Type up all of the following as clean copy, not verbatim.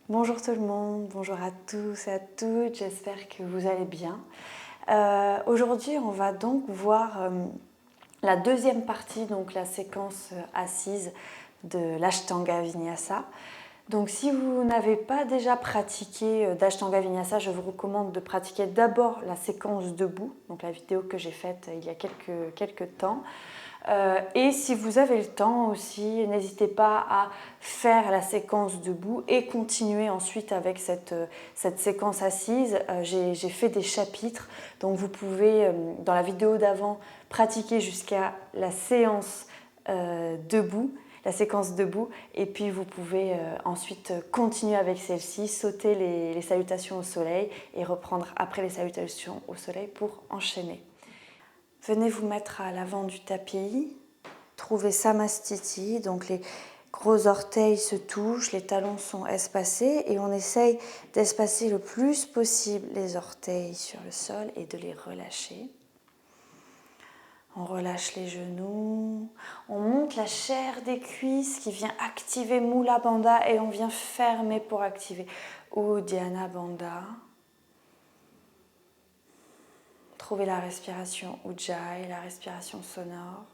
Bonjour tout le monde, bonjour à tous et à toutes, j'espère que vous allez bien. Aujourd'hui, on va donc voir la deuxième partie, donc la séquence assise de l'Ashtanga Vinyasa. Donc si vous n'avez pas déjà pratiqué d'Ashtanga Vinyasa, je vous recommande de pratiquer d'abord la séquence debout, donc la vidéo que j'ai faite il y a quelques temps. Et si vous avez le temps aussi, n'hésitez pas à faire la séquence debout et continuer ensuite avec cette séquence assise. J'ai fait des chapitres, donc vous pouvez, dans la vidéo d'avant, pratiquer jusqu'à la séance debout, la séquence debout, et puis vous pouvez ensuite continuer avec celle-ci, sauter les salutations au soleil et reprendre après les salutations au soleil pour enchaîner. Venez vous mettre à l'avant du tapis, trouvez Samastiti, donc les gros orteils se touchent, les talons sont espacés et on essaye d'espacer le plus possible les orteils sur le sol et de les relâcher. On relâche les genoux, on monte la chair des cuisses qui vient activer Mula Bandha et on vient fermer pour activer Uddiyana Bandha. Trouvez la respiration Ujjayi, la respiration sonore.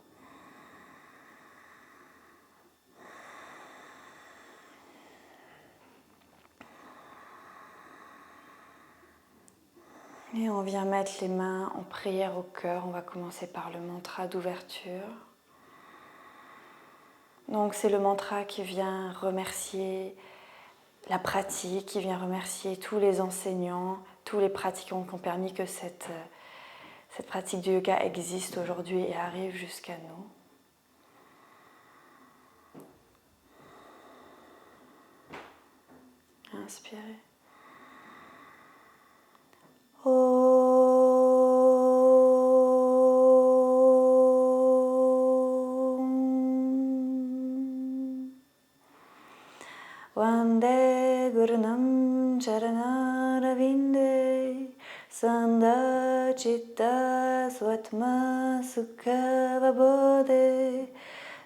Et on vient mettre les mains en prière au cœur. On va commencer par le mantra d'ouverture. Donc c'est le mantra qui vient remercier la pratique, qui vient remercier tous les enseignants, tous les pratiquants qui ont permis que cette pratique du yoga existe aujourd'hui et arrive jusqu'à nous. Inspirez. Vande Gurunam Charanaravindaye Sandha Chitta Swatma Sukha Vabodhe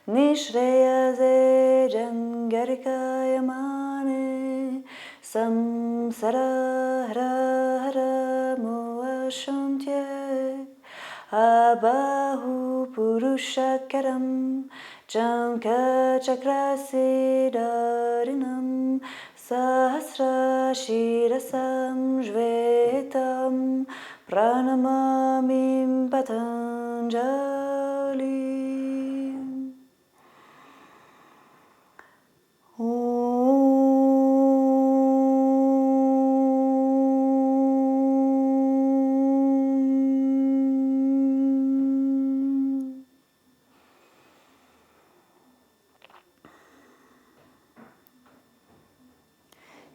Nishreyaze Jangarikayamane Samsara Hara Hara Moashantye Abahu Purushakaram Janka Chakrasidarinam Sahasra Shirasam Jvetam Pranamamim Patanjali.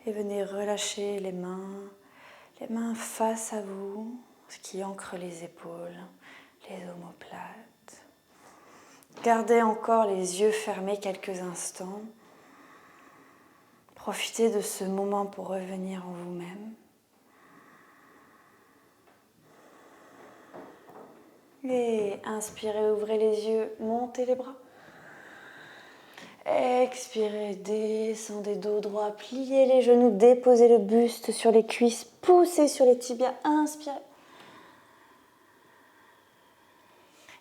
Et venez relâcher les mains face à vous, ce qui ancre les épaules, les omoplates. Gardez encore les yeux fermés quelques instants. Profitez de ce moment pour revenir en vous-même. Et inspirez, ouvrez les yeux, montez les bras. Expirez, descendez dos droit, pliez les genoux, déposez le buste sur les cuisses, poussez sur les tibias, inspirez.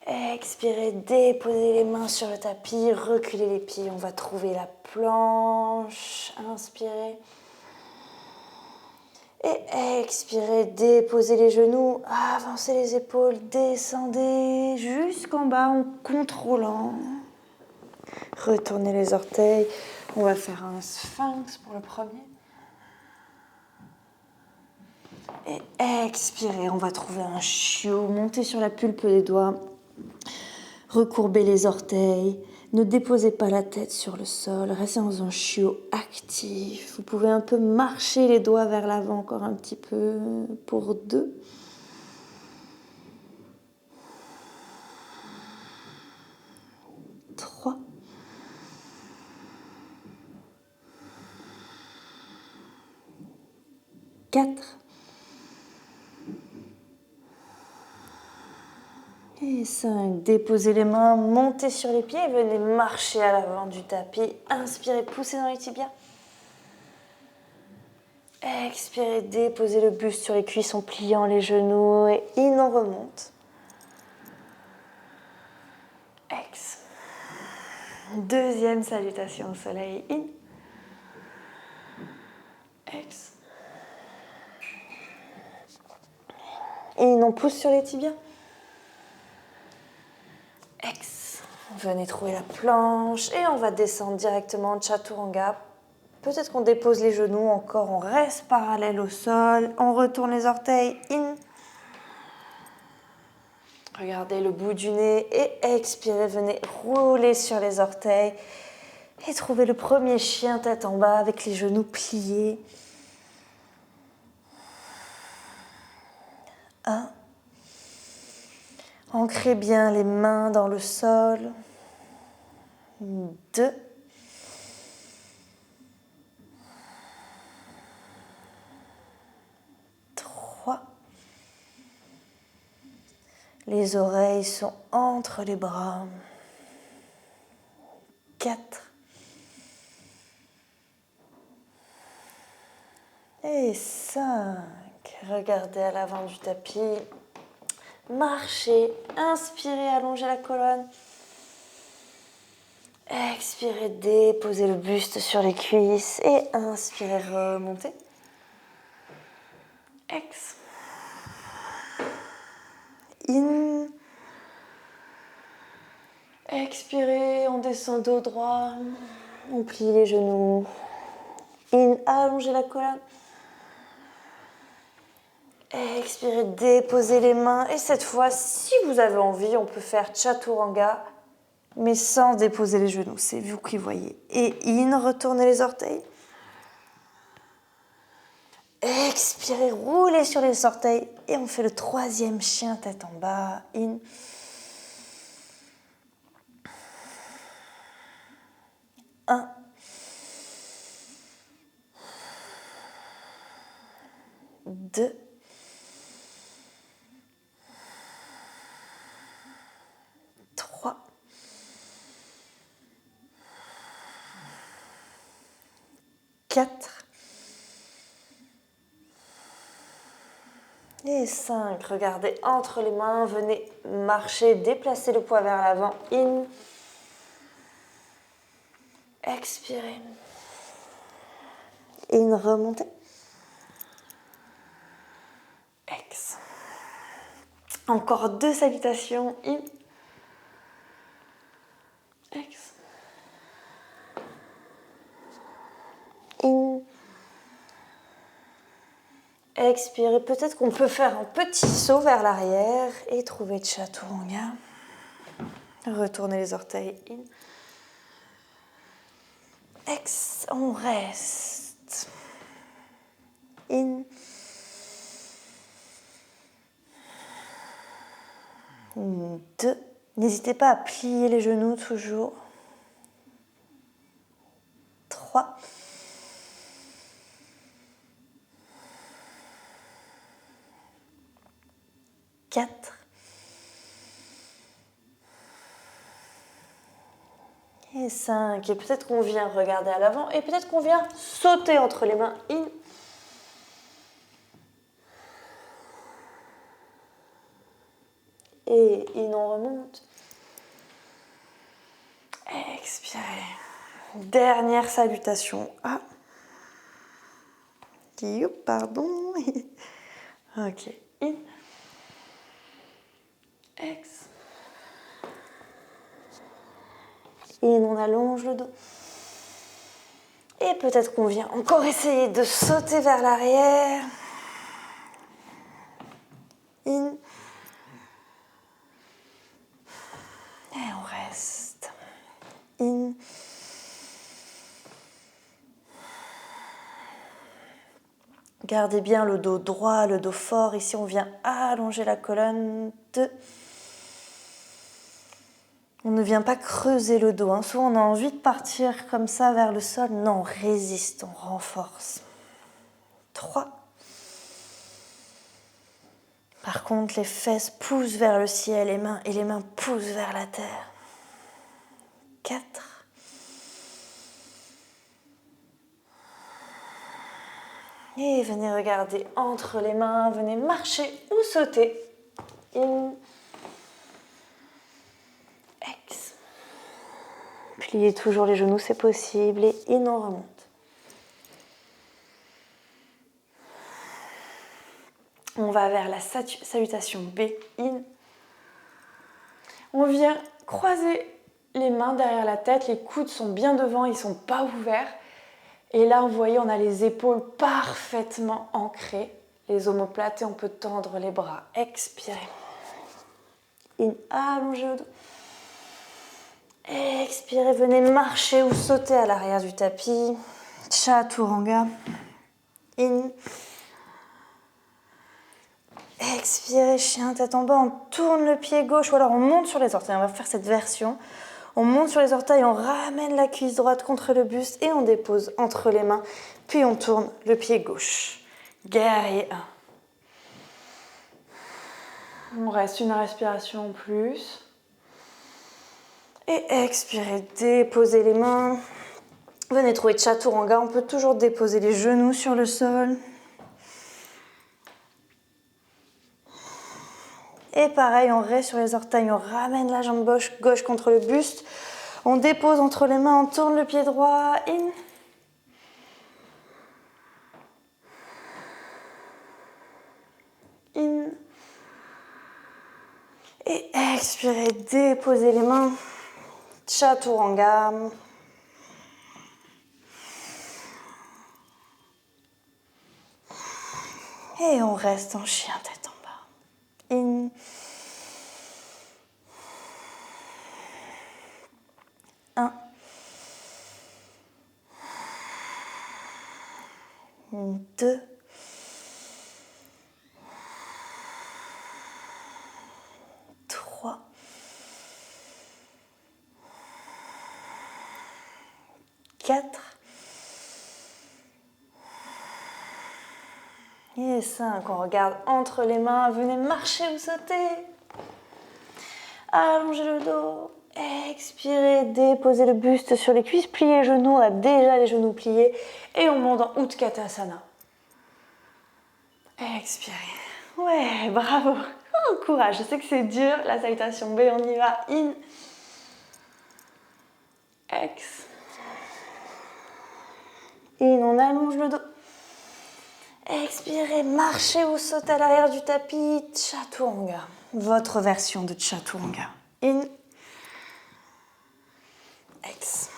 Expirez, déposez les mains sur le tapis, reculez les pieds, on va trouver la planche, inspirez. Et expirez, déposez les genoux, avancez les épaules, descendez jusqu'en bas en contrôlant. Retournez les orteils. On va faire un sphinx pour le premier. Et expirez, on va trouver un chiot. Montez sur la pulpe des doigts. Recourbez les orteils. Ne déposez pas la tête sur le sol. Restez dans un chiot actif. Vous pouvez un peu marcher les doigts vers l'avant encore un petit peu pour 2. 3. 4. Et 5. Déposez les mains, montez sur les pieds, venez marcher à l'avant du tapis. Inspirez, poussez dans les tibias. Expirez, déposez le buste sur les cuisses en pliant les genoux et in, on remonte. Ex. Deuxième salutation au soleil, in. Ex. In, on pousse sur les tibias. Ex. Venez trouver la planche et on va descendre directement en Chaturanga. Peut-être qu'on dépose les genoux, encore on reste parallèle au sol. On retourne les orteils, in. Regardez le bout du nez et expirez, venez rouler sur les orteils. Et trouvez le premier chien tête en bas avec les genoux pliés. 1. Ancrez bien les mains dans le sol. 2. 3. Les oreilles sont entre les bras. 4. Et 5. Regardez à l'avant du tapis. Marchez. Inspirez, allongez la colonne. Expirez, déposez le buste sur les cuisses. Et inspirez, remontez. Ex. In. Expirez, on descend dos droit. On plie les genoux. In, allongez la colonne. Expirez, déposez les mains. Et cette fois, si vous avez envie, on peut faire Chaturanga, mais sans déposer les genoux. C'est vous qui voyez. Et in, retournez les orteils. Expirez, roulez sur les orteils. Et on fait le troisième chien tête en bas. In. Un. 2. 3. 4. Et 5. Regardez entre les mains, venez marcher, déplacer le poids vers l'avant. In. Expirez. In, remontez. Ex. Encore 2 salutations. In. Ex. In. Expirez. Peut-être qu'on peut faire un petit saut vers l'arrière et trouver Chaturanga. Retournez les orteils. In. Ex. On reste. In. 2. N'hésitez pas à plier les genoux toujours. 3. 4. Et 5. Et peut-être qu'on vient regarder à l'avant et peut-être qu'on vient sauter entre les mains. In. Et in, on remonte. Expirez. Dernière salutation. Ah. Pardon. Ok. In. Ex. In, on allonge le dos. Et peut-être qu'on vient encore essayer de sauter vers l'arrière. In. Et on reste. In. Gardez bien le dos droit, le dos fort. Ici, on vient allonger la colonne. 2. On ne vient pas creuser le dos. Souvent, on a envie de partir comme ça vers le sol. Non, on résiste, on renforce. 3. Par contre, les fesses poussent vers le ciel et les mains poussent vers la terre. 4. Et venez regarder entre les mains, venez marcher ou sauter. In. Ex. Pliez toujours les genoux, c'est possible. Et in, on remonte. On va vers la salutation B. In. On vient croiser les mains derrière la tête. Les coudes sont bien devant, ils ne sont pas ouverts. Et là, vous voyez, on a les épaules parfaitement ancrées. Les omoplates et on peut tendre les bras. Expirez. In, allongez le dos. Expirez, venez marcher ou sauter à l'arrière du tapis. Chaturanga. In. Expirez, chien tête en bas. On tourne le pied gauche ou alors on monte sur les orteils. On va faire cette version. On monte sur les orteils, on ramène la cuisse droite contre le buste et on dépose entre les mains. Puis on tourne le pied gauche. Guerrier 1. On reste une respiration en plus. Et expirez, déposez les mains. Venez trouver Chaturanga. On peut toujours déposer les genoux sur le sol. Et pareil, on reste sur les orteils, on ramène la jambe gauche contre le buste. On dépose entre les mains, on tourne le pied droit. In. In. Et expirez, déposez les mains. Chaturanga. Et on reste en chien tête en bas. In. Un. 2. 3. 4. Et 5. On regarde entre les mains. Venez marcher ou sauter. Allongez le dos. Expirez, déposez le buste sur les cuisses, pliez les genoux, on a déjà les genoux pliés et on monte en Utkatasana. Expirez. Ouais, bravo. Oh, courage, je sais que c'est dur. La salutation B, on y va. In. Ex. In, on allonge le dos. Expirez, marchez ou sautez à l'arrière du tapis. Chaturanga. Votre version de Chaturanga. In. Ex.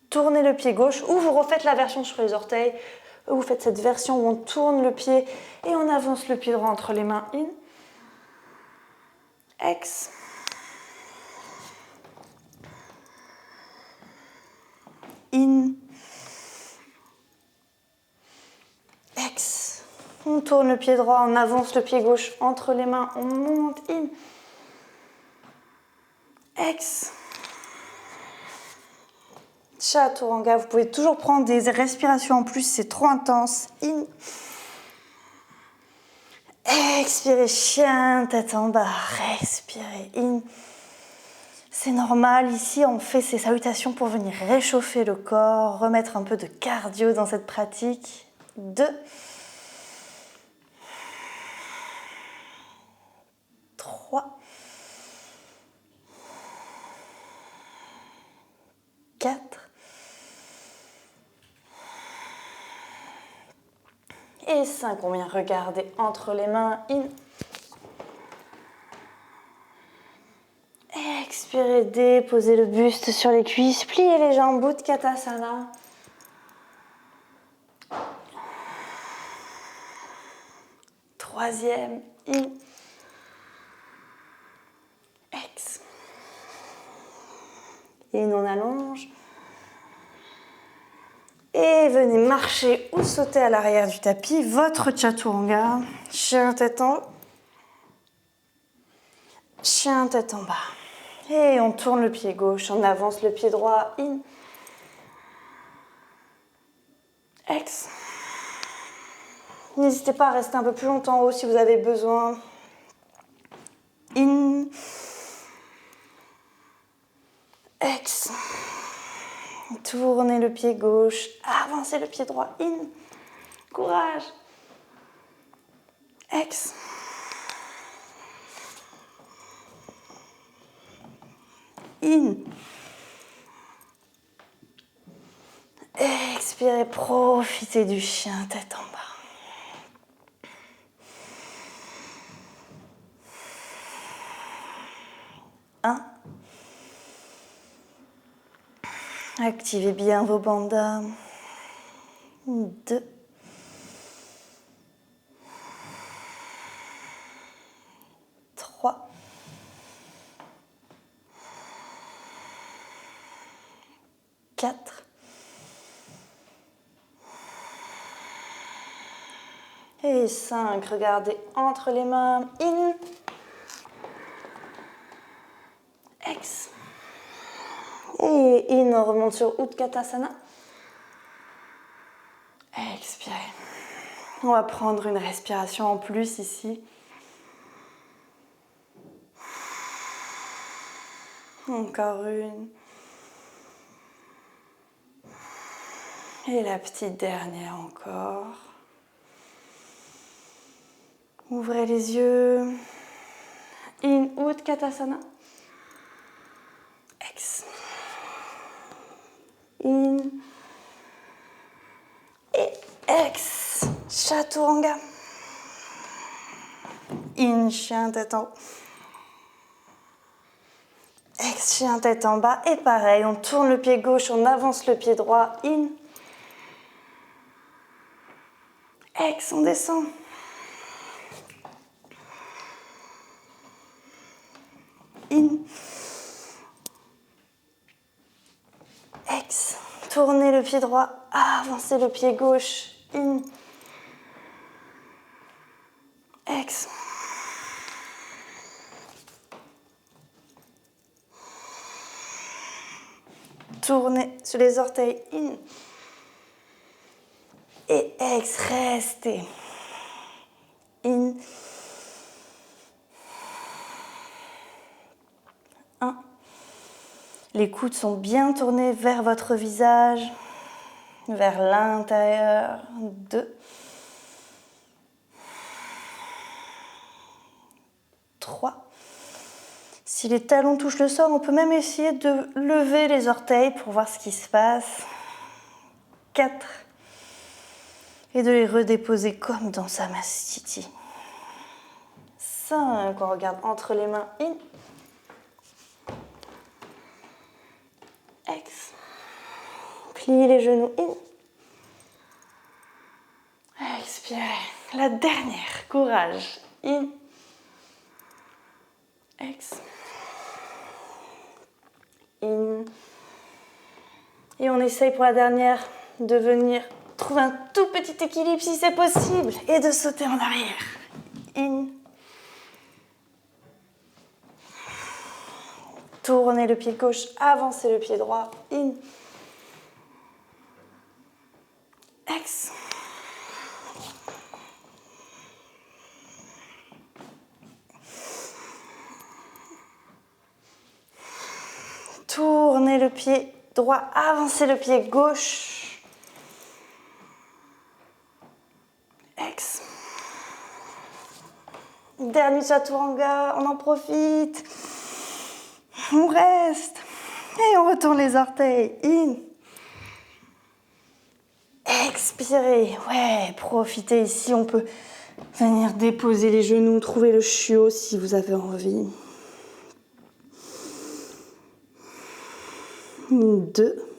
Tournez le pied gauche ou vous refaites la version sur les orteils. Vous faites cette version où on tourne le pied et on avance le pied droit entre les mains. In. Ex. In. Ex. On tourne le pied droit, on avance le pied gauche entre les mains, on monte. In. Ex. Chaturanga, vous pouvez toujours prendre des respirations en plus, c'est trop intense. In. Expirez, chien, tête en bas. Respirez, in. C'est normal, ici on fait ces salutations pour venir réchauffer le corps, remettre un peu de cardio dans cette pratique. 2. 3. 4. Et 5, on vient regarder entre les mains. In. Expirez, déposez le buste sur les cuisses, pliez les jambes, Utkatasana. Troisième, in. Ex. In, on allonge. Et venez marcher ou sauter à l'arrière du tapis, votre Chaturanga. Chien tête en haut. Chien tête en bas. Et on tourne le pied gauche, on avance le pied droit. In. Ex. N'hésitez pas à rester un peu plus longtemps en haut si vous avez besoin. In. Ex. Tournez le pied gauche, avancez le pied droit. In. Courage. Ex. In. Expirez, profitez du chien tête en bas. Un. Activez bien vos bandas. 2. 3. 4. Et 5. Regardez entre les mains. In. Ex. Et in, on remonte sur Utkatasana. Expirez. On va prendre une respiration en plus ici. Encore une. Et la petite dernière encore. Ouvrez les yeux. In, Utkatasana. Ex. In. Et ex. Chaturanga. In, chien tête en haut. Ex, chien tête en bas. Et pareil, on tourne le pied gauche, on avance le pied droit. In. Ex, on descend. In. Ex. Tournez le pied droit, avancez le pied gauche. In. Ex. Tournez sur les orteils. In. Et ex, restez. In. 1. Les coudes sont bien tournés vers votre visage, vers l'intérieur. 2. 3. Si les talons touchent le sol, on peut même essayer de lever les orteils pour voir ce qui se passe. 4. Et de les redéposer comme dans Samastiti. 5. On regarde entre les mains. In. Ex. Pliez les genoux. In. Expirez. La dernière. Courage. In. Ex. In. Et on essaye pour la dernière de venir trouver un tout petit équilibre si c'est possible et de sauter en arrière. In. Tournez le pied gauche, avancez le pied droit. In. Ex. Tournez le pied droit, avancez le pied gauche. Ex. Dernier chaturanga, on en profite. On reste. Et on retourne les orteils. In. Expirez. Ouais, profitez ici. On peut venir déposer les genoux, trouver le chiot si vous avez envie. 2.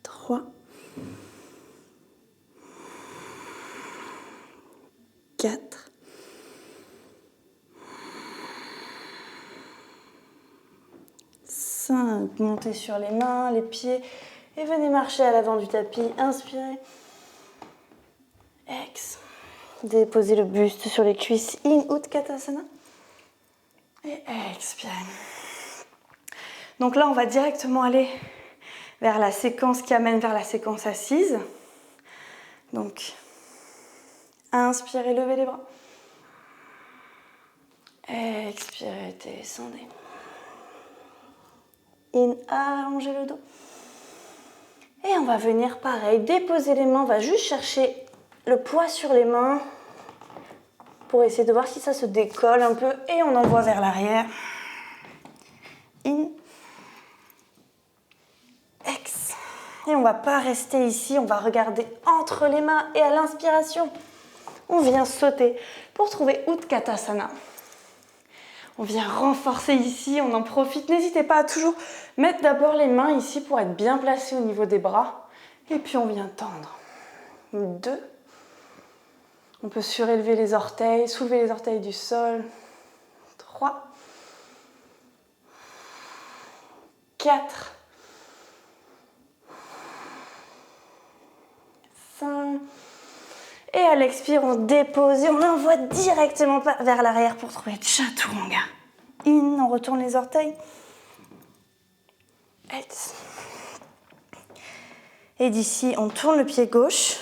3. 4. 5. Montez sur les mains, les pieds et venez marcher à l'avant du tapis. Inspirez. Ex. Déposez le buste sur les cuisses. In, Utkatasana. Et expirez. Donc là, on va directement aller vers la séquence qui amène vers la séquence assise. Donc, inspirez, levez les bras. Expirez, descendez. In, allongez le dos. on va venir pareil, déposer les mains, on va juste chercher le poids sur les mains pour essayer de voir si ça se décolle un peu et on envoie vers l'arrière. In. Ex. Et on ne va pas rester ici, on va regarder entre les mains et à l'inspiration, on vient sauter pour trouver Utkatasana. On vient renforcer ici, on en profite. N'hésitez pas à toujours mettre d'abord les mains ici pour être bien placé au niveau des bras. Et puis on vient tendre. 2. On peut surélever les orteils, soulever les orteils du sol. 3. 4. 5. Et à l'expire, on dépose et on envoie directement vers l'arrière pour trouver Chaturanga. In, on retourne les orteils. Ex. Et d'ici, on tourne le pied gauche.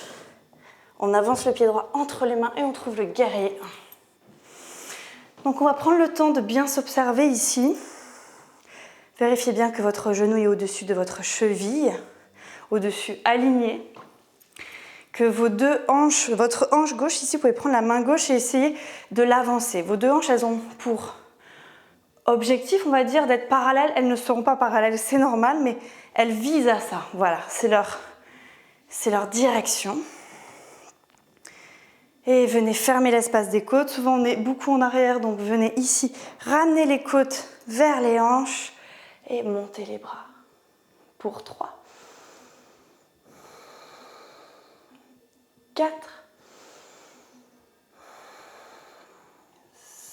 On avance le pied droit entre les mains et on trouve le guerrier. Donc on va prendre le temps de bien s'observer ici. Vérifiez bien que votre genou est au-dessus de votre cheville, au-dessus aligné. Que vos deux hanches, votre hanche gauche ici, vous pouvez prendre la main gauche et essayer de l'avancer. Vos deux hanches, elles ont pour objectif, on va dire, d'être parallèles. Elles ne seront pas parallèles, c'est normal, mais elles visent à ça. Voilà, c'est leur direction. Et venez fermer l'espace des côtes. Souvent, on est beaucoup en arrière, donc venez ici, ramenez les côtes vers les hanches et montez les bras. Pour 3. 4,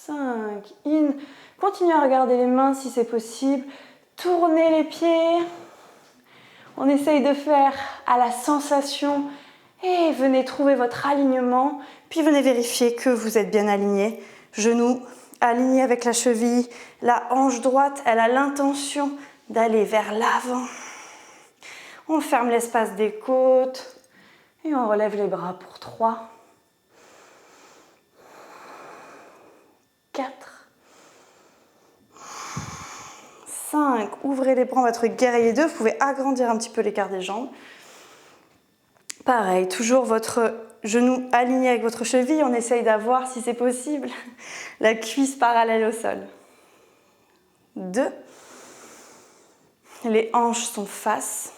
5, in. Continuez à regarder les mains si c'est possible. Tournez les pieds. On essaye de faire à la sensation et venez trouver votre alignement. Puis venez vérifier que vous êtes bien aligné. Genoux alignés avec la cheville. La hanche droite, elle a l'intention d'aller vers l'avant. On ferme l'espace des côtes. Et on relève les bras pour 3, 4, 5. Ouvrez les bras, votre guerrier 2. Vous pouvez agrandir un petit peu l'écart des jambes. Pareil, toujours votre genou aligné avec votre cheville. On essaye d'avoir, si c'est possible, la cuisse parallèle au sol. 2. Les hanches sont face.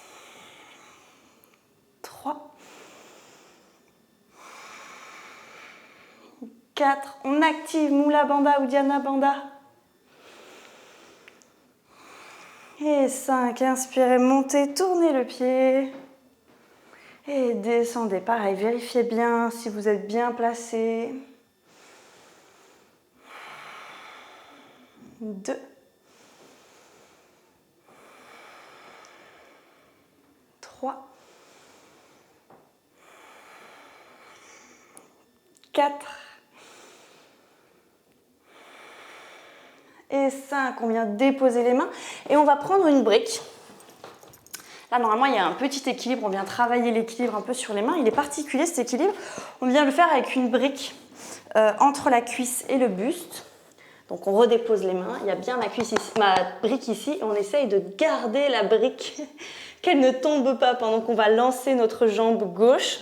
3. 4, on active Mula Bandha ou Dhyana Bandha. Et 5, inspirez, montez, tournez le pied. Et descendez, pareil, vérifiez bien si vous êtes bien placé. 2. 3. 4. Et 5, on vient déposer les mains et on va prendre une brique. Là, normalement, il y a un petit équilibre. On vient travailler l'équilibre un peu sur les mains. Il est particulier, cet équilibre. On vient le faire avec une brique entre la cuisse et le buste. Donc, on redépose les mains. Il y a bien ma brique ici. Et on essaye de garder la brique, qu'elle ne tombe pas pendant qu'on va lancer notre jambe gauche.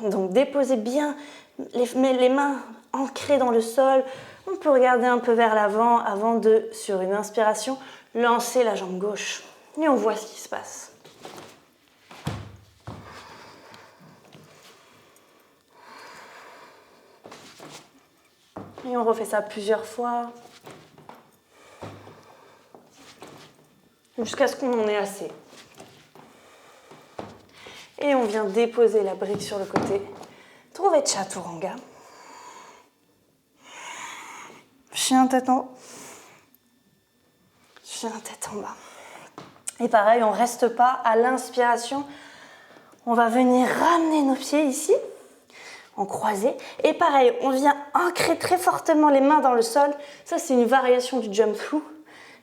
Donc, déposez bien les mains ancrées dans le sol. On peut regarder un peu vers l'avant avant de, sur une inspiration, lancer la jambe gauche. Et on voit ce qui se passe. Et on refait ça plusieurs fois. Jusqu'à ce qu'on en ait assez. Et on vient déposer la brique sur le côté. Trouvez Chaturanga. Chien tête en haut. Chien tête en bas. Et pareil, on ne reste pas à l'inspiration. On va venir ramener nos pieds ici, en croisé. Et pareil, on vient ancrer très fortement les mains dans le sol. Ça, c'est une variation du jump through.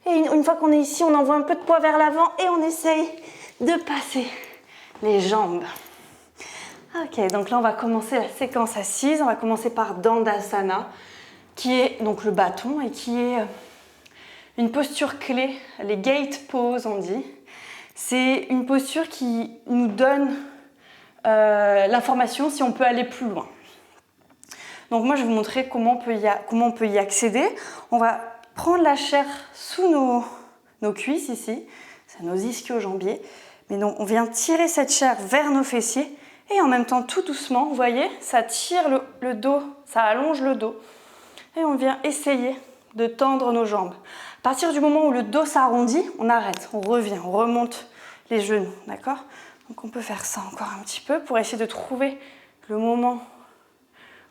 Et une fois qu'on est ici, on envoie un peu de poids vers l'avant et on essaye de passer les jambes. Ok, donc là, on va commencer la séquence assise. On va commencer par Dandasana, qui est donc le bâton et qui est une posture clé, les gate poses on dit. C'est une posture qui nous donne l'information si on peut aller plus loin. Donc moi, je vais vous montrer comment on peut y accéder. On va prendre la chair sous nos cuisses ici, c'est nos ischio-jambiers. Mais donc, on vient tirer cette chair vers nos fessiers et en même temps, tout doucement, vous voyez, ça tire le dos, ça allonge le dos. Et on vient essayer de tendre nos jambes. À partir du moment où le dos s'arrondit, on arrête, on revient, on remonte les genoux, d'accord? Donc on peut faire ça encore un petit peu pour essayer de trouver le moment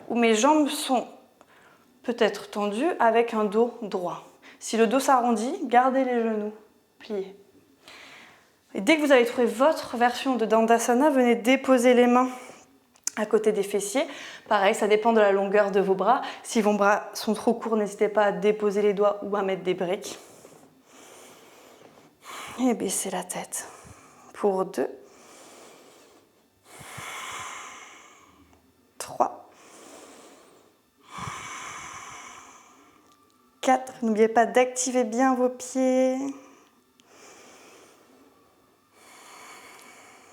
où mes jambes sont peut-être tendues avec un dos droit. Si le dos s'arrondit, gardez les genoux pliés. Et dès que vous avez trouvé votre version de Dandasana, venez déposer les mains à côté des fessiers. Pareil, ça dépend de la longueur de vos bras. Si vos bras sont trop courts, n'hésitez pas à déposer les doigts ou à mettre des briques. Et baissez la tête. Pour 2, 3, 4. N'oubliez pas d'activer bien vos pieds.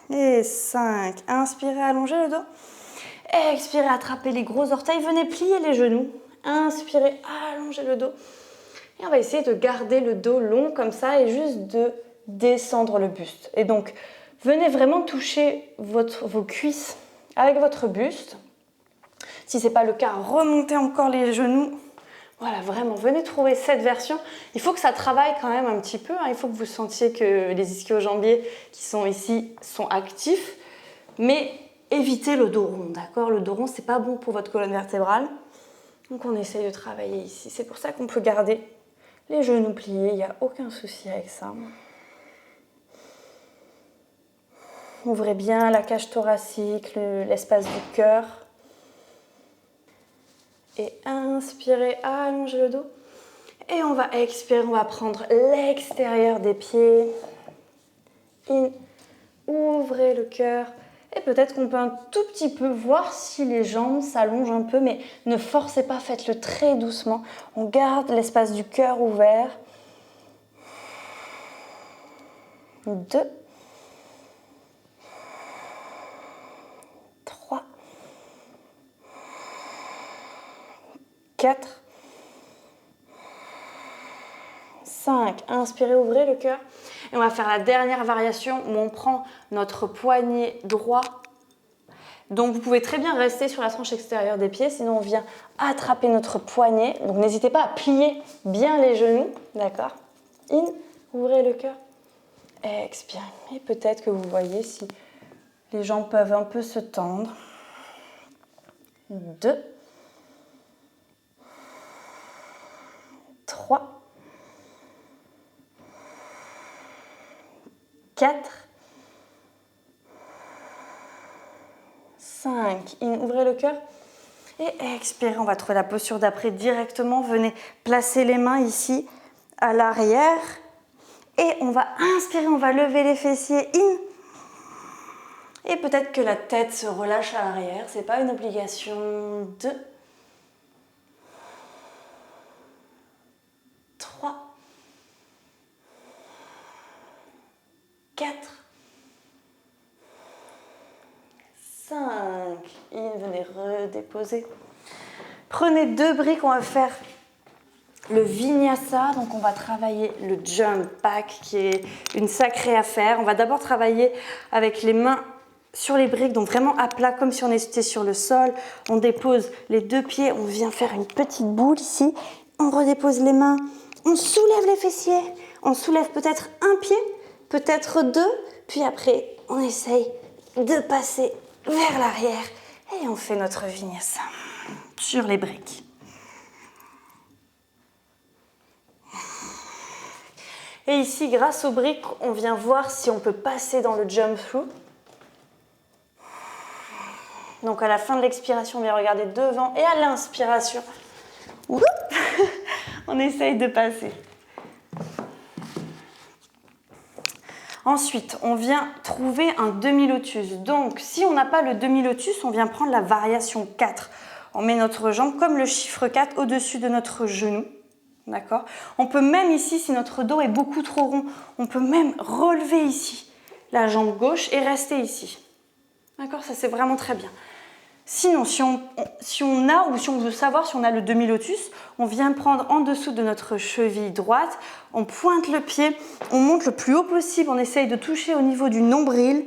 Et 5. Inspirez, allongez le dos. Expirez, attrapez les gros orteils. Venez plier les genoux. Inspirez, allongez le dos. Et on va essayer de garder le dos long comme ça et juste de descendre le buste. Et donc, venez vraiment toucher vos cuisses avec votre buste. Si ce n'est pas le cas, remontez encore les genoux. Voilà, vraiment, venez trouver cette version. Il faut que ça travaille quand même un petit peu. Il faut que vous sentiez que les ischio-jambiers qui sont ici sont actifs. Mais évitez le dos rond, d'accord? Le dos rond, c'est pas bon pour votre colonne vertébrale. Donc on essaye de travailler ici. C'est pour ça qu'on peut garder les genoux pliés. Il n'y a aucun souci avec ça. Ouvrez bien la cage thoracique, l'espace du cœur. Et inspirez, allongez le dos. Et on va expirer, on va prendre l'extérieur des pieds. Ouvrez le cœur. Et peut-être qu'on peut un tout petit peu voir si les jambes s'allongent un peu, mais ne forcez pas, faites-le très doucement. On garde l'espace du cœur ouvert. 2, 3, 4, 5. Inspirez, ouvrez le cœur. Et on va faire la dernière variation où on prend notre poignet droit. Donc vous pouvez très bien rester sur la tranche extérieure des pieds, sinon on vient attraper notre poignet. Donc n'hésitez pas à plier bien les genoux, d'accord? Ouvrez le cœur. Expirez. Et peut-être que vous voyez si les jambes peuvent un peu se tendre. 2, 3, 4, 5. Ouvrez le cœur et expirez. On va trouver la posture d'après directement. Venez placer les mains ici à l'arrière et on va inspirer, on va lever les fessiers. Et peut-être que la tête se relâche à l'arrière. Ce n'est pas une obligation. 2, 3, 4, 5. Venez redéposer. Prenez 2 briques, on va faire le vinyasa. Donc on va travailler le jump back qui est une sacrée affaire. On va d'abord travailler avec les mains sur les briques, donc vraiment à plat comme si on était sur le sol. On dépose les 2 pieds, on vient faire une petite boule ici. On redépose les mains, on soulève les fessiers. On soulève peut-être un pied, peut-être 2. Puis après, on essaye de passer vers l'arrière et on fait notre vinyasa sur les briques. Et ici, grâce aux briques, on vient voir si on peut passer dans le jump through. Donc à la fin de l'expiration, on vient regarder devant et à l'inspiration, on essaye de passer. Ensuite, on vient trouver un demi-lotus. Donc, si on n'a pas le demi-lotus, on vient prendre la variation 4. On met notre jambe comme le chiffre 4 au-dessus de notre genou. D'accord? On peut même ici, si notre dos est beaucoup trop rond, on peut même relever ici la jambe gauche et rester ici. D'accord? Ça, c'est vraiment très bien. Sinon, si on a ou si on veut savoir si on a le demi-lotus, on vient prendre en dessous de notre cheville droite, on pointe le pied, on monte le plus haut possible, on essaye de toucher au niveau du nombril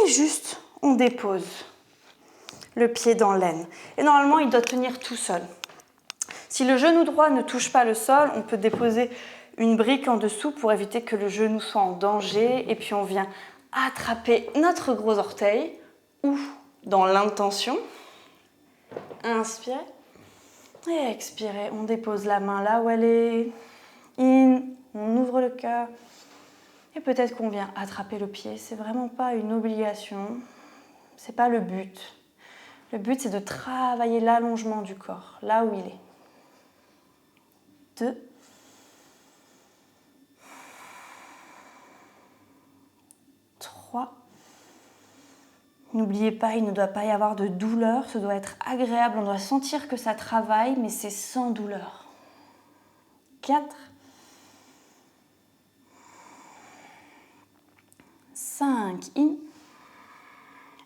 et juste on dépose le pied dans l'aine. Et normalement, il doit tenir tout seul. Si le genou droit ne touche pas le sol, on peut déposer une brique en dessous pour éviter que le genou soit en danger. Et puis on vient attraper notre gros orteil ou dans l'intention. Inspirez et expirez. On dépose la main là où elle est. In, on ouvre le cœur. Et peut-être qu'on vient attraper le pied. C'est vraiment pas une obligation. C'est pas le but. Le but, c'est de travailler l'allongement du corps, là où il est. 2. 3. N'oubliez pas, il ne doit pas y avoir de douleur, ça doit être agréable, on doit sentir que ça travaille, mais c'est sans douleur. 4. 5. In.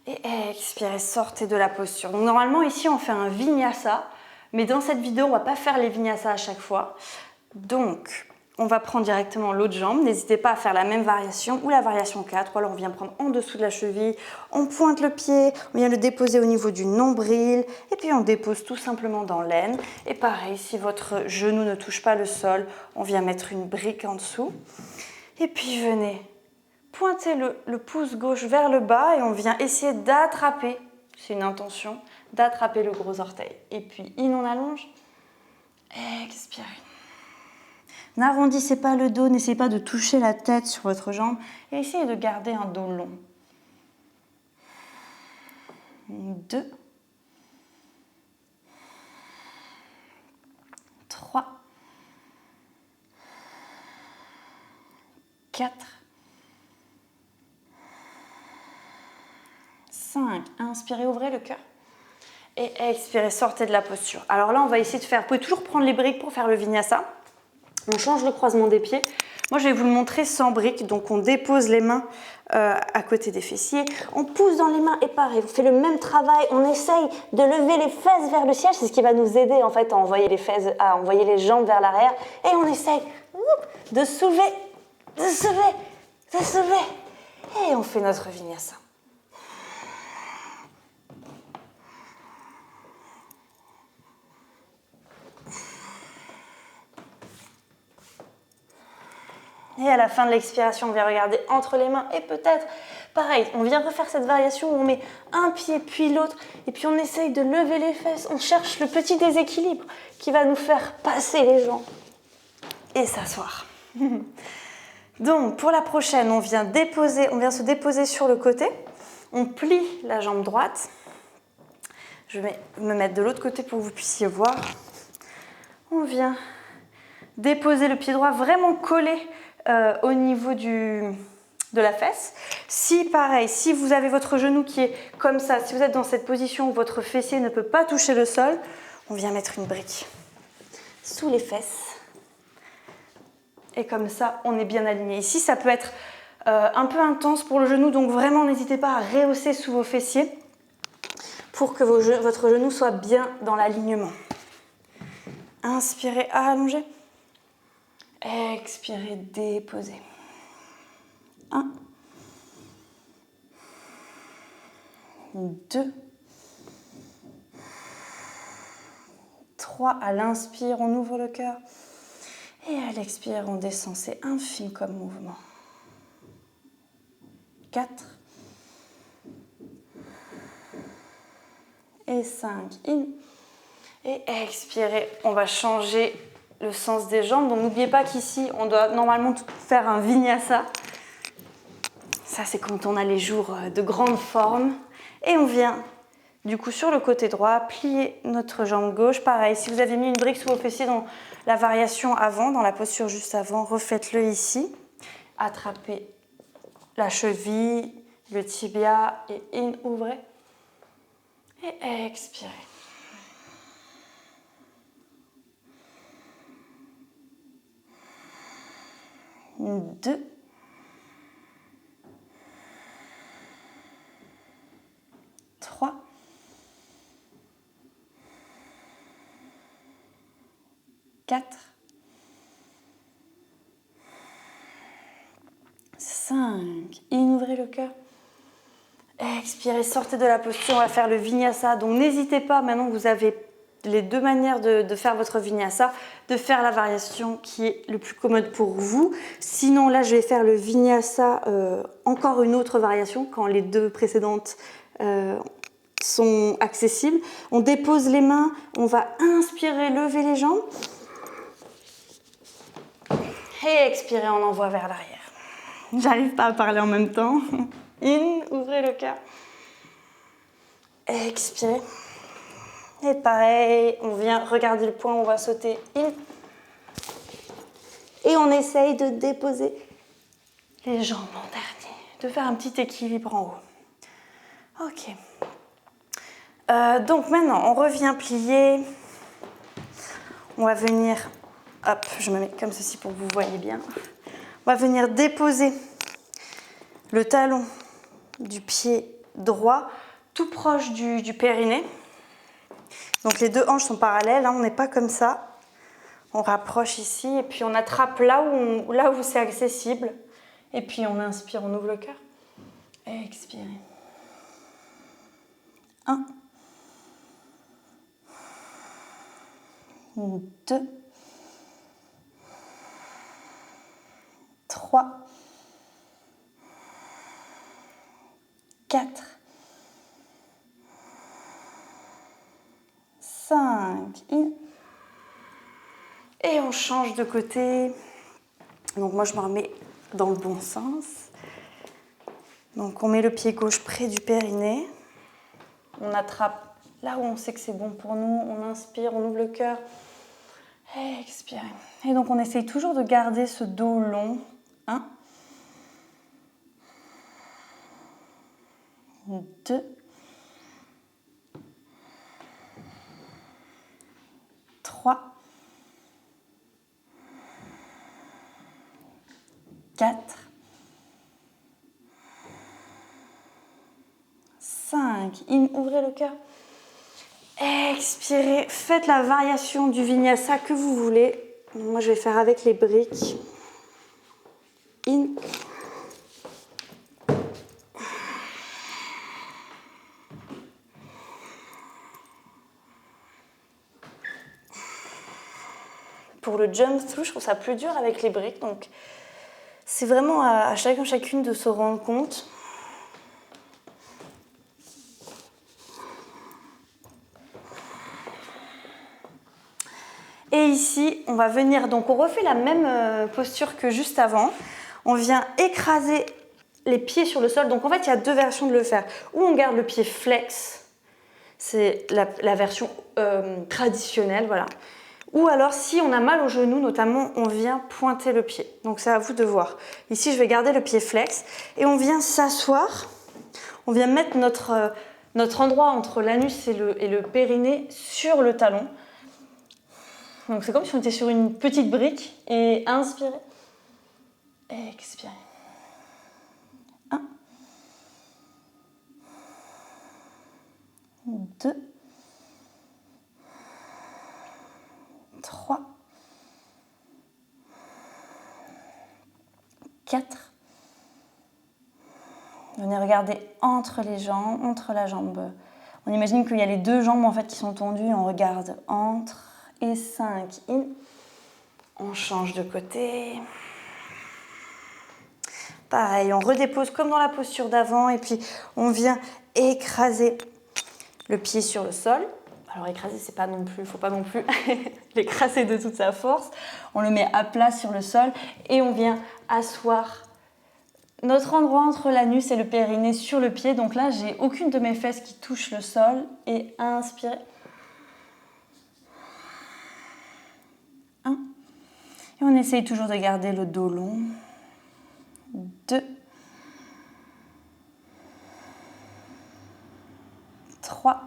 Et expirez, sortez de la posture. Donc normalement ici on fait un vinyasa, mais dans cette vidéo on ne va pas faire les vinyasas à chaque fois. Donc on va prendre directement l'autre jambe, n'hésitez pas à faire la même variation ou la variation 4, ou alors on vient prendre en dessous de la cheville, on pointe le pied, on vient le déposer au niveau du nombril, et puis on dépose tout simplement dans l'aine. Et pareil, si votre genou ne touche pas le sol, on vient mettre une brique en dessous. Et puis venez pointer le pouce gauche vers le bas et on vient essayer d'attraper, c'est une intention, d'attraper le gros orteil. Et puis in, on allonge, expirez. N'arrondissez pas le dos, n'essayez pas de toucher la tête sur votre jambe et essayez de garder un dos long. 2, 3, 4, 5. Inspirez, ouvrez le cœur. Et expirez, sortez de la posture. Alors là, on va essayer de faire, vous pouvez toujours prendre les briques pour faire le vinyasa. On change le croisement des pieds. Moi, je vais vous le montrer sans briques. Donc, on dépose les mains à côté des fessiers. On pousse dans les mains et pareil, on fait le même travail. On essaye de lever les fesses vers le ciel. C'est ce qui va nous aider en fait à envoyer les jambes vers l'arrière. Et on essaye de soulever, de soulever, de soulever. Et on fait notre vinyasa. Et à la fin de l'expiration, on vient regarder entre les mains et peut-être, pareil, on vient refaire cette variation où on met un pied puis l'autre et puis on essaye de lever les fesses. On cherche le petit déséquilibre qui va nous faire passer les jambes et s'asseoir. Donc, pour la prochaine, on vient se déposer sur le côté. On plie la jambe droite. Je vais me mettre de l'autre côté pour que vous puissiez voir. On vient déposer le pied droit vraiment collé au niveau de la fesse. Si pareil, si vous avez votre genou qui est comme ça, si vous êtes dans cette position où votre fessier ne peut pas toucher le sol, on vient mettre une brique sous les fesses. Et comme ça, on est bien aligné. Ici, ça peut être un peu intense pour le genou, donc vraiment n'hésitez pas à rehausser sous vos fessiers pour que votre genou soit bien dans l'alignement. Inspirez, allongez. Expirez, déposez. 1, 2, 3. À l'inspire, on ouvre le cœur. Et à l'expire, on descend. C'est infime comme mouvement. 4. Et 5. In. Et expirez. On va changer le sens des jambes. Donc n'oubliez pas qu'ici, on doit normalement faire un vinyasa. Ça, c'est quand on a les jours de grande forme. Et on vient, du coup, sur le côté droit, plier notre jambe gauche. Pareil, si vous avez mis une brique sous vos fessiers dans la variation avant, dans la posture juste avant, refaites-le ici. Attrapez la cheville, le tibia et in, ouvrez. Et expirez. 2, 3, 4, 5. Ouvrez le cœur. Expirez, sortez de la posture. On va faire le vinyasa. Donc n'hésitez pas, maintenant que vous avez les deux manières de faire votre vinyasa, de faire la variation qui est le plus commode pour vous. Sinon, là, je vais faire le vinyasa, encore une autre variation, quand les deux précédentes sont accessibles. On dépose les mains, on va inspirer, lever les jambes. Et expirer, on envoie vers l'arrière. J'arrive pas à parler en même temps. Ouvrez le cœur. Expirez. Et pareil, on vient regarder le point, on va sauter in. Et on essaye de déposer les jambes en dernier, de faire un petit équilibre en haut. Ok. Donc maintenant, on revient plier. On va venir, hop, je me mets comme ceci pour que vous voyez bien. On va venir déposer le talon du pied droit tout proche du périnée. Donc les deux hanches sont parallèles, hein, on n'est pas comme ça. On rapproche ici et puis on attrape là où c'est accessible. Et puis on inspire, on ouvre le cœur. Expirez. 1, 2, 3, 4, 5. Et on change de côté. Donc moi je me remets dans le bon sens. Donc on met le pied gauche près du périnée. On attrape là où on sait que c'est bon pour nous. On inspire, on ouvre le cœur. Expirez. Et donc on essaye toujours de garder ce dos long. 1, 2, 3, 4, 5. Ouvrez le cœur. Expirez. Faites la variation du vinyasa que vous voulez. Moi, je vais faire avec les briques. In. Pour le jump through, je trouve ça plus dur avec les briques. Donc, c'est vraiment à chacun, chacune de se rendre compte. Et ici, on va venir, donc on refait la même posture que juste avant. On vient écraser les pieds sur le sol. Donc en fait, il y a deux versions de le faire. Ou on garde le pied flex, c'est la version traditionnelle, voilà. Ou alors, si on a mal au genou, notamment, on vient pointer le pied. Donc c'est à vous de voir. Ici, je vais garder le pied flex et on vient s'asseoir. On vient mettre notre endroit entre l'anus et le périnée sur le talon. Donc c'est comme si on était sur une petite brique. Et inspirez. Expirez. 1, 2, 3, 4. Venez regarder entre les jambes, entre la jambe. On imagine qu'il y a les deux jambes en fait qui sont tendues. On regarde entre et 5. In. On change de côté. Pareil, on redépose comme dans la posture d'avant et puis on vient écraser le pied sur le sol. Alors écraser, c'est pas non plus, faut pas non plus l'écraser de toute sa force. On le met à plat sur le sol et on vient asseoir notre endroit entre l'anus et le périnée sur le pied. Donc là, j'ai aucune de mes fesses qui touche le sol. Et inspirez. 1. Et on essaye toujours de garder le dos long. 2. 3.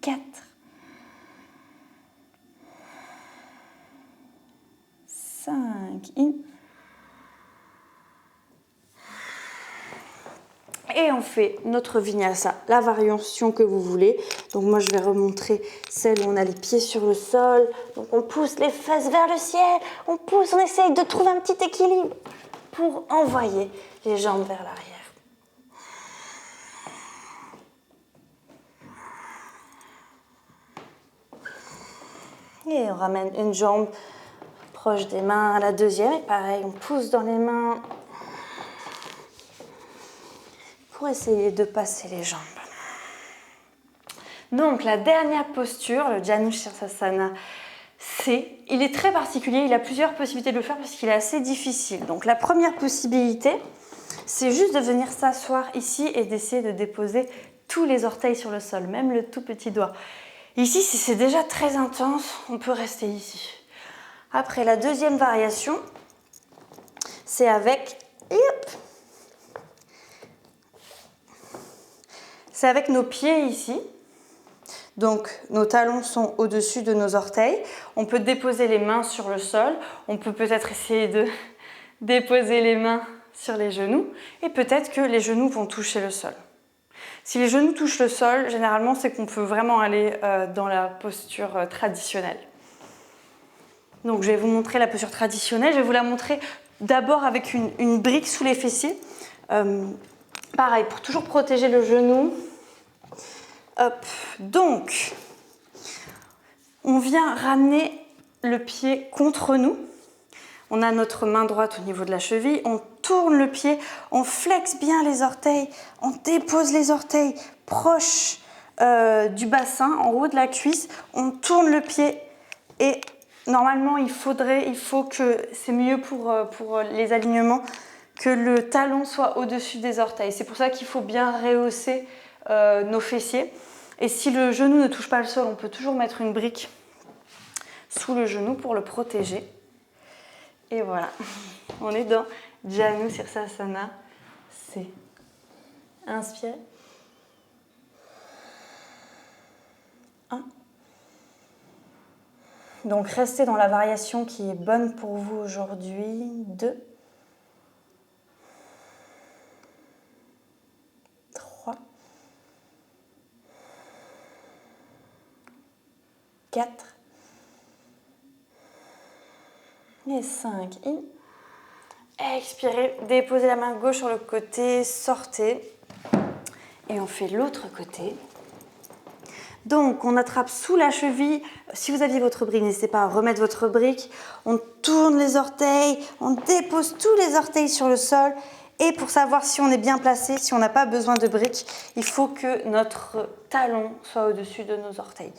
4. in. Et on fait notre vinyasa, la variation que vous voulez. Donc moi je vais remontrer celle où on a les pieds sur le sol. Donc on pousse les fesses vers le ciel, on pousse, on essaye de trouver un petit équilibre pour envoyer les jambes vers l'arrière. Et on ramène une jambe proche des mains à la deuxième. Et pareil, on pousse dans les mains pour essayer de passer les jambes. Donc la dernière posture, le Janu Sirsasana, il est très particulier, il a plusieurs possibilités de le faire parce qu'il est assez difficile. Donc la première possibilité, c'est juste de venir s'asseoir ici et d'essayer de déposer tous les orteils sur le sol, même le tout petit doigt. Ici, si c'est déjà très intense, on peut rester ici. Après, la deuxième variation, c'est avec... C'est avec nos pieds ici. Donc, nos talons sont au-dessus de nos orteils. On peut déposer les mains sur le sol. On peut peut-être essayer de déposer les mains sur les genoux. Et peut-être que les genoux vont toucher le sol. Si les genoux touchent le sol, généralement, c'est qu'on peut vraiment aller dans la posture traditionnelle. Donc, je vais vous montrer la posture traditionnelle. Je vais vous la montrer d'abord avec une brique sous les fessiers. Pareil, pour toujours protéger le genou. Hop. Donc, on vient ramener le pied contre nous. On a notre main droite au niveau de la cheville. On tourne le pied, on flexe bien les orteils. On dépose les orteils proches du bassin, en haut de la cuisse. On tourne le pied et normalement, il faut que, c'est mieux pour les alignements, que le talon soit au-dessus des orteils. C'est pour ça qu'il faut bien rehausser nos fessiers. Et si le genou ne touche pas le sol, on peut toujours mettre une brique sous le genou pour le protéger. Et voilà, on est dans Janu Sirsasana. C'est inspire. 1. Donc restez dans la variation qui est bonne pour vous aujourd'hui. 2. 3. 4. Et 5. In. Expirez, déposez la main gauche sur le côté, sortez. Et on fait l'autre côté. Donc, on attrape sous la cheville. Si vous aviez votre brique, n'hésitez pas à remettre votre brique. On tourne les orteils, on dépose tous les orteils sur le sol. Et pour savoir si on est bien placé, si on n'a pas besoin de brique, il faut que notre talon soit au-dessus de nos orteils.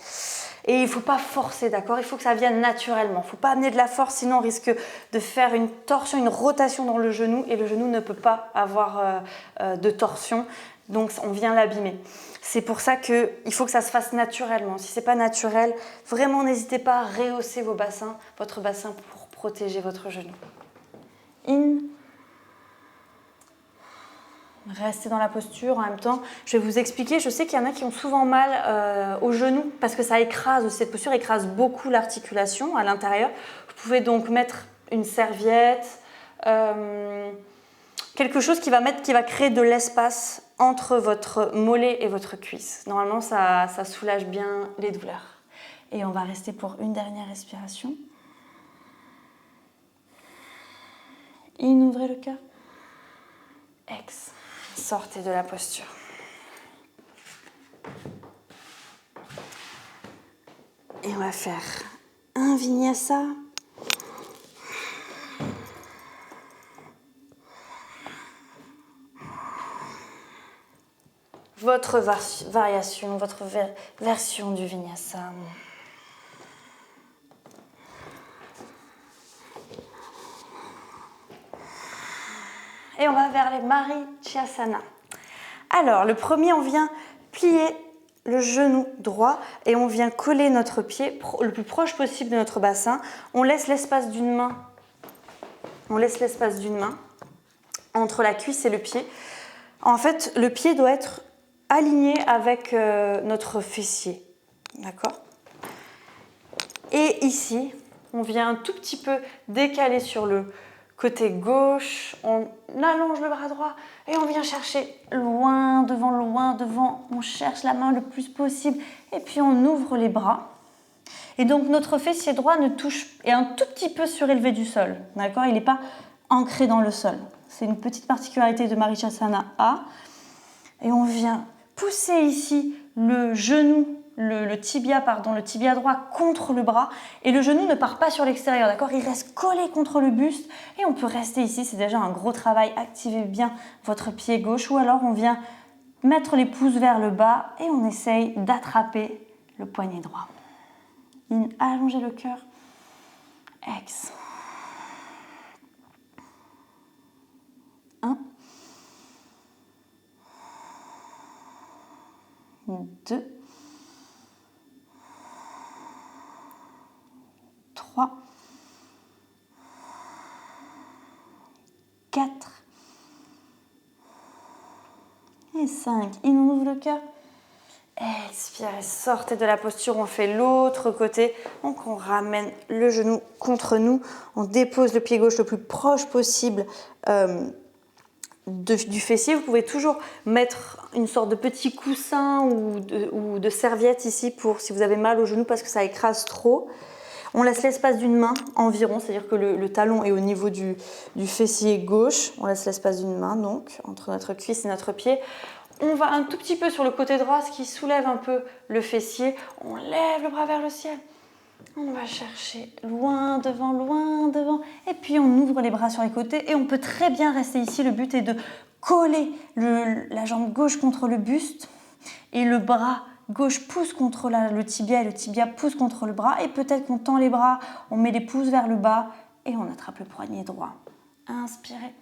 Et il ne faut pas forcer, d'accord? Il faut que ça vienne naturellement. Il ne faut pas amener de la force, sinon on risque de faire une torsion, une rotation dans le genou. Et le genou ne peut pas avoir de torsion. Donc, on vient l'abîmer. C'est pour ça qu'il faut que ça se fasse naturellement. Si ce n'est pas naturel, vraiment n'hésitez pas à rehausser votre bassin pour protéger votre genou. In. Restez dans la posture en même temps. Je vais vous expliquer. Je sais qu'il y en a qui ont souvent mal au genou parce que ça écrase, cette posture écrase beaucoup l'articulation à l'intérieur. Vous pouvez donc mettre une serviette, quelque chose qui va créer de l'espace entre votre mollet et votre cuisse. Normalement, ça soulage bien les douleurs. Et on va rester pour une dernière respiration. In, ouvrez le cœur. Ex. Sortez de la posture. Et on va faire un vinyasa. Votre variation, votre version du vinyasa. Et on va vers les Marichyasana. Alors, le premier, on vient plier le genou droit et on vient coller notre pied le plus proche possible de notre bassin. On laisse l'espace d'une main. Entre la cuisse et le pied. En fait, le pied doit être aligné avec notre fessier. D'accord? Et ici, On vient un tout petit peu décaler sur le côté gauche. On allonge le bras droit et on vient chercher loin devant, loin devant. On cherche la main le plus possible et puis on ouvre les bras. Et donc notre fessier droit est un tout petit peu surélevé du sol. D'accord ? Il n'est pas ancré dans le sol. C'est une petite particularité de Marichyasana A. Et on vient pousser ici le genou, le tibia droit contre le bras. Et le genou ne part pas sur l'extérieur, d'accord ? Il reste collé contre le buste. Et on peut rester ici, c'est déjà un gros travail. Activez bien votre pied gauche. Ou alors on vient mettre les pouces vers le bas et on essaye d'attraper le poignet droit. Allongez le cœur. Ex. 1. 2. 3. 4. Et 5. On ouvre le cœur. Expirez, sortez de la posture, on fait l'autre côté. Donc on ramène le genou contre nous, on dépose le pied gauche le plus proche possible du fessier. Vous pouvez toujours mettre une sorte de petit coussin ou de serviette ici pour si vous avez mal au genou parce que ça écrase trop. On laisse l'espace d'une main environ, c'est-à-dire que le talon est au niveau du fessier gauche. On laisse l'espace d'une main donc entre notre cuisse et notre pied. On va un tout petit peu sur le côté droit, ce qui soulève un peu le fessier. On lève le bras vers le ciel. On va chercher loin devant. Et puis on ouvre les bras sur les côtés et on peut très bien rester ici. Le but est de coller la jambe gauche contre le buste et le bras gauche pousse contre le tibia et le tibia pousse contre le bras. Et peut-être qu'on tend les bras, on met les pouces vers le bas et on attrape le poignet droit. Inspirez.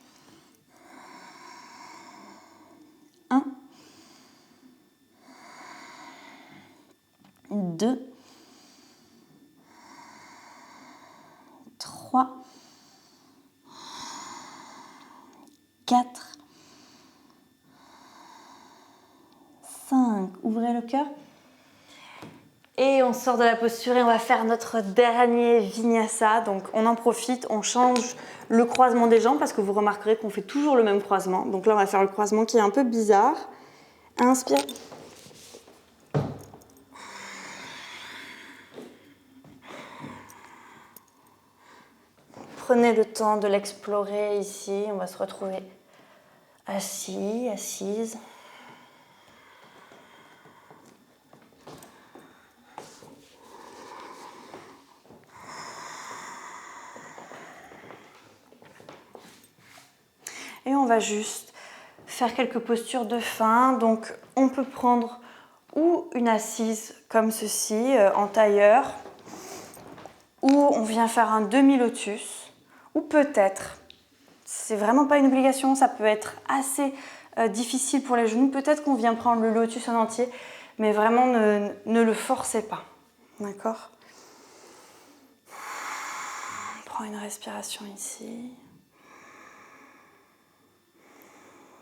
1. 2, 3, 4, 5. Ouvrez le cœur. Et on sort de la posture et on va faire notre dernier vinyasa. Donc on en profite, on change le croisement des jambes parce que vous remarquerez qu'on fait toujours le même croisement. Donc là on va faire le croisement qui est un peu bizarre. Inspire. Prenez le temps de l'explorer ici. On va se retrouver assis, assise. Et on va juste faire quelques postures de fin. Donc on peut prendre ou une assise comme ceci, en tailleur, ou on vient faire un demi-lotus. Ou peut-être, c'est vraiment pas une obligation, ça peut être assez difficile pour les genoux. Peut-être qu'on vient prendre le lotus en entier, mais vraiment ne le forcez pas. D'accord ? On prend une respiration ici.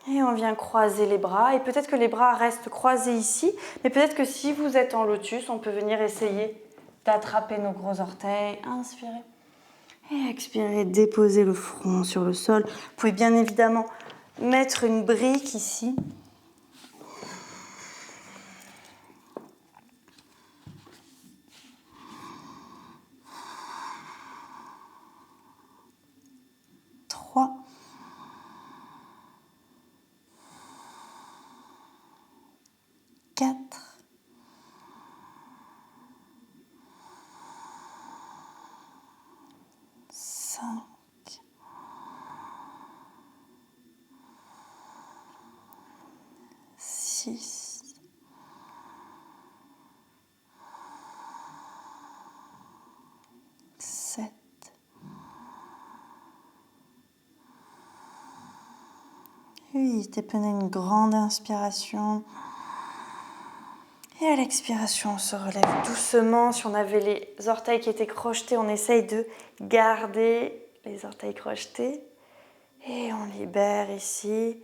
Et on vient croiser les bras. Et peut-être que les bras restent croisés ici, mais peut-être que si vous êtes en lotus, on peut venir essayer d'attraper nos gros orteils. Inspirez. Et expirez, déposez le front sur le sol. Vous pouvez bien évidemment mettre une brique ici. Trois. 4. 5. 6. 7. 8. Et prenez une grande inspiration. Et à l'expiration, on se relève doucement. Si on avait les orteils qui étaient crochetés, on essaye de garder les orteils crochetés. Et on libère ici.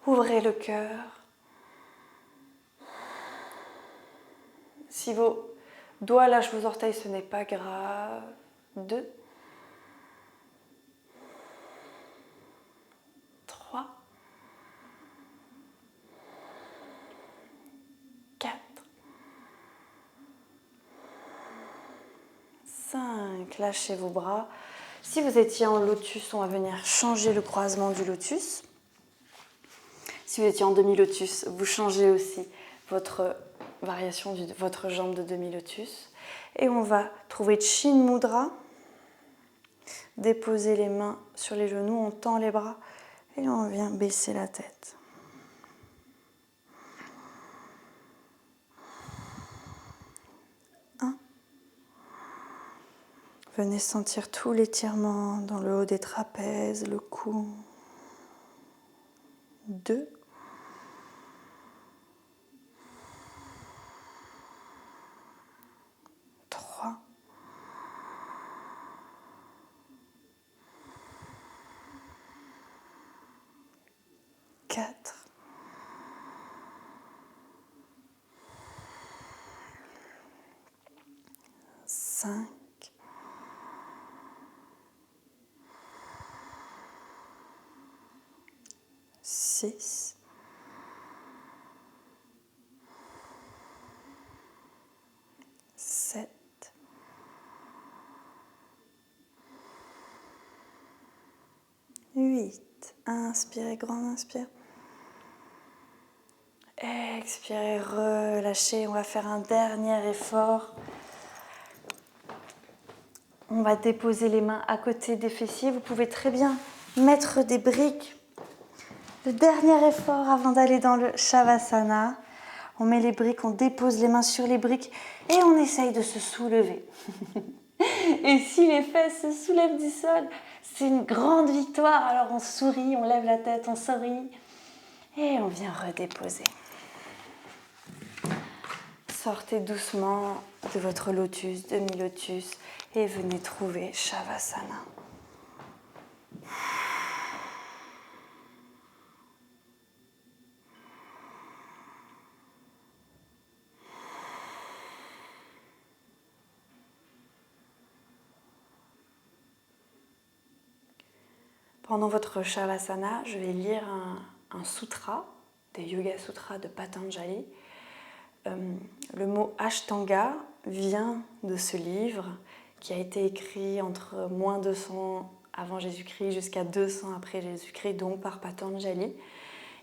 Ouvrez le cœur. Si vos Doigts lâche vos orteils, ce n'est pas grave. 2. 3. 4. 5. Lâchez vos bras. Si vous étiez en lotus, on va venir changer le croisement du lotus. Si vous étiez en demi-lotus, vous changez aussi votre variation de votre jambe de demi-lotus. Et on va trouver Chin Mudra. Déposer les mains sur les genoux, on tend les bras et on vient baisser la tête. Venez sentir tout l'étirement dans le haut des trapèzes, le cou. 2. 3. 4. 5. 6. 7. 8. Inspirez, grand inspire. Expirez, relâchez. On va faire un dernier effort. On va déposer les mains à côté des fessiers. Vous pouvez très bien mettre des briques. Le dernier effort avant d'aller dans le Shavasana. On met les briques, on dépose les mains sur les briques et on essaye de se soulever. Et si les fesses se soulèvent du sol, c'est une grande victoire. Alors on sourit, on lève la tête, on sourit et on vient redéposer. Sortez doucement de votre lotus, demi-lotus et venez trouver Shavasana. Pendant votre Shavasana, je vais lire un sutra, des Yoga Sutras de Patanjali. Le mot Ashtanga vient de ce livre qui a été écrit entre moins 200 avant Jésus-Christ jusqu'à 200 après Jésus-Christ, donc par Patanjali.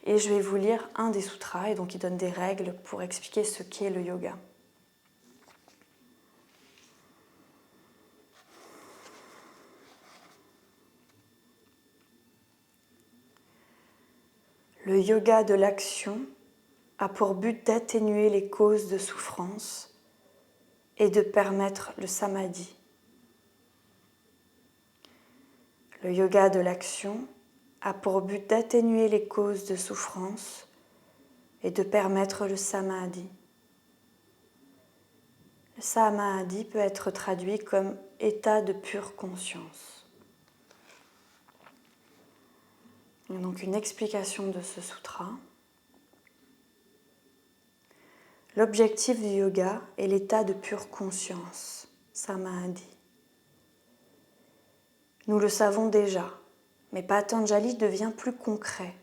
Et je vais vous lire un des sutras, et donc il donne des règles pour expliquer ce qu'est le yoga. Le yoga de l'action a pour but d'atténuer les causes de souffrance et de permettre le samadhi. Le yoga de l'action a pour but d'atténuer les causes de souffrance et de permettre le samadhi. Le samadhi peut être traduit comme état de pure conscience. Il y a donc une explication de ce sutra. L'objectif du yoga est l'état de pure conscience, samadhi. Nous le savons déjà, mais Patanjali devient plus concret.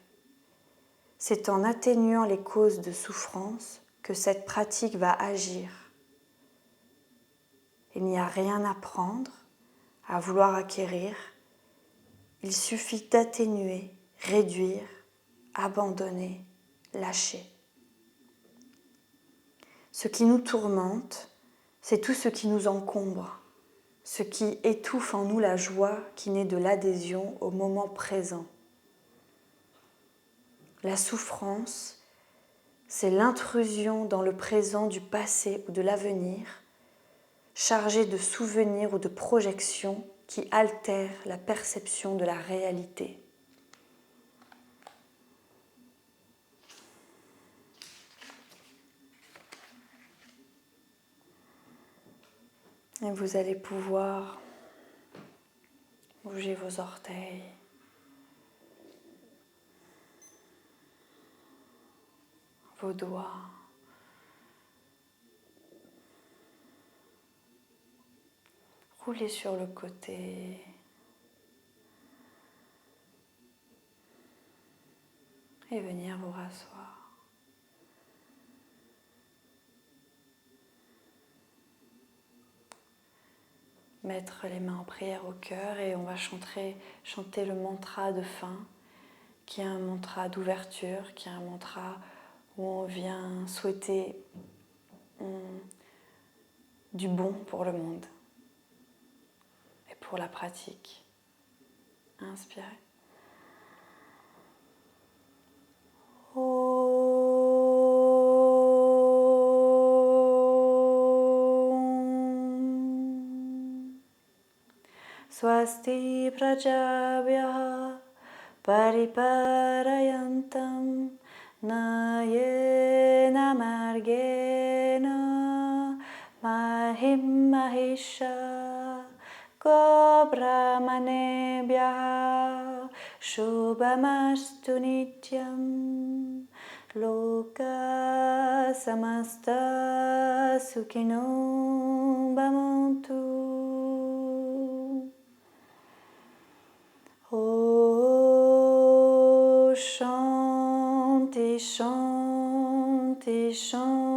C'est en atténuant les causes de souffrance que cette pratique va agir. Il n'y a rien à prendre, à vouloir acquérir. Il suffit d'atténuer, réduire, abandonner, lâcher. Ce qui nous tourmente, c'est tout ce qui nous encombre, ce qui étouffe en nous la joie qui naît de l'adhésion au moment présent. La souffrance, c'est l'intrusion dans le présent du passé ou de l'avenir, chargée de souvenirs ou de projections qui altèrent la perception de la réalité. Et vous allez pouvoir bouger vos orteils, vos doigts, rouler sur le côté. Et venir vous rasseoir. Mettre les mains en prière au cœur et on va chanter le mantra de fin, qui est un mantra d'ouverture, qui est un mantra où on vient souhaiter du bon pour le monde et pour la pratique. Inspirez. Swasti prajabhyaha pariparayantam nayena margena mahim mahisha gobrahmanebhyaha shubhamastu nityam loka samasta sukhino bhavantu. Oh, Shanti, Shanti, Shanti.